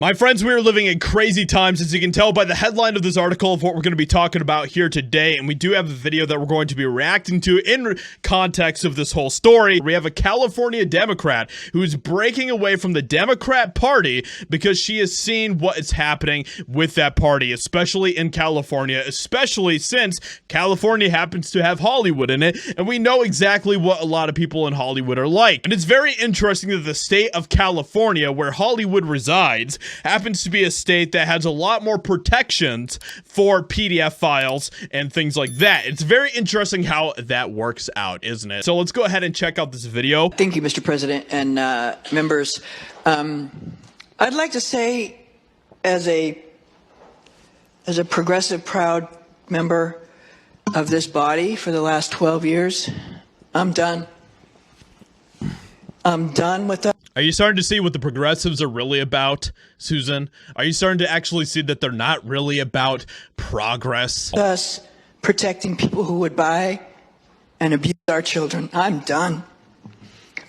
My friends, we are living in crazy times, as you can tell by the headline of this article of what we're going to be talking about here today, and we do have a video that we're going to be reacting to in context of this whole story. We have a California Democrat who's breaking away from the Democrat Party because she has seen what is happening with that party, especially in California, especially since California happens to have Hollywood in it, and we know exactly what a lot of people in Hollywood are like. And it's very interesting that the state of California, where Hollywood resides, happens to be a state that has a lot more protections for PDF files and things like that. It's very interesting how that works out, isn't it? So let's go ahead and check out this video. Thank you, Mr. President and members. I'd like to say, as a progressive, proud member of this body for the last 12 years, I'm done. I'm done with that. Are you starting to see what the progressives are really about, Susan? Are you starting to actually see that they're not really about progress? Us protecting people who would buy and abuse our children. I'm done.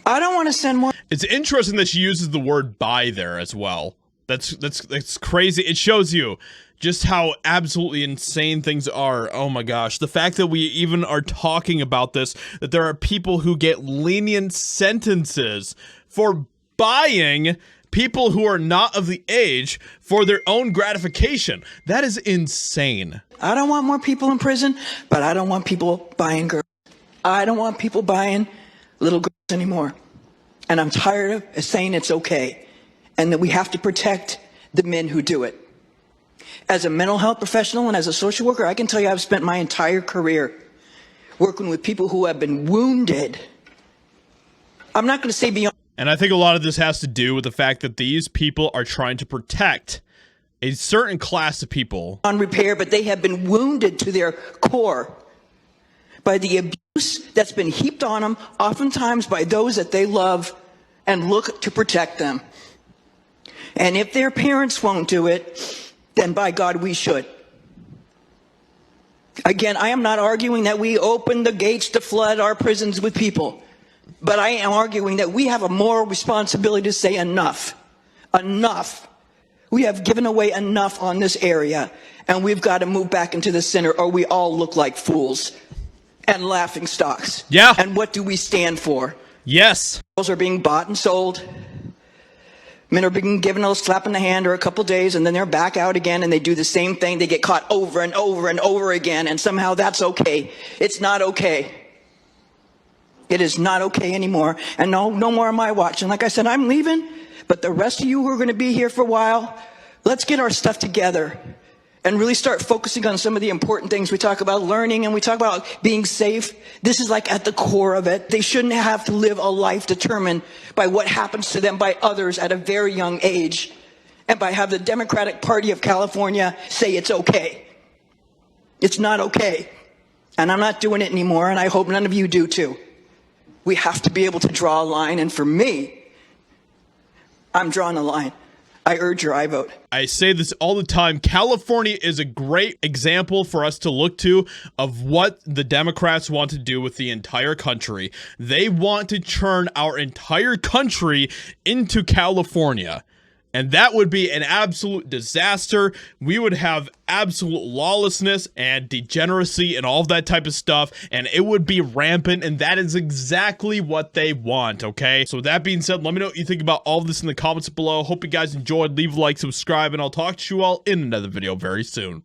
I don't want to send more. It's interesting that she uses the word buy there as well. That's crazy. It shows you just how absolutely insane things are. Oh my gosh. The fact that we even are talking about this, that there are people who get lenient sentences for buying people who are not of the age for their own gratification. That is insane. I don't want more people in prison, but I don't want people buying girls. I don't want people buying little girls anymore. And I'm tired of saying it's okay and that we have to protect the men who do it. As a mental health professional and as a social worker, I can tell you I've spent my entire career working with people who have been wounded. I'm not going to say beyond. And I think a lot of this has to do with the fact that these people are trying to protect a certain class of people. On repair, but they have been wounded to their core by the abuse that's been heaped on them, oftentimes by those that they love and look to protect them. And if their parents won't do it, then by God, we should. Again, I am not arguing that we open the gates to flood our prisons with people. But I am arguing that we have a moral responsibility to say enough. Enough. We have given away enough on this area, and we've got to move back into the center, or we all look like fools and laughing stocks. Yeah. And what do we stand for? Yes. Girls are being bought and sold. Men are being given a slap in the hand or a couple days, and then they're back out again, and they do the same thing. They get caught over and over and over again, and somehow that's okay. It's not okay. It is not okay anymore, and no more am I watching. Like I said, I'm leaving, but the rest of you who are going to be here for a while, let's get our stuff together and really start focusing on some of the important things. We talk about learning and we talk about being safe. This is like at the core of it. They shouldn't have to live a life determined by what happens to them by others at a very young age, and by have the Democratic Party of California say it's okay. It's not okay, and I'm not doing it anymore, and I hope none of you do too. We have to be able to draw a line, and for me, I'm drawing a line. I urge your I vote. I say this all the time. California is a great example for us to look to of what the Democrats want to do with the entire country. They want to turn our entire country into California. And that would be an absolute disaster. We would have absolute lawlessness and degeneracy and all of that type of stuff, and it would be rampant, and that is exactly what they want, okay? So with that being said, let me know what you think about all of this in the comments below. Hope you guys enjoyed. Leave a like, subscribe, and I'll talk to you all in another video very soon.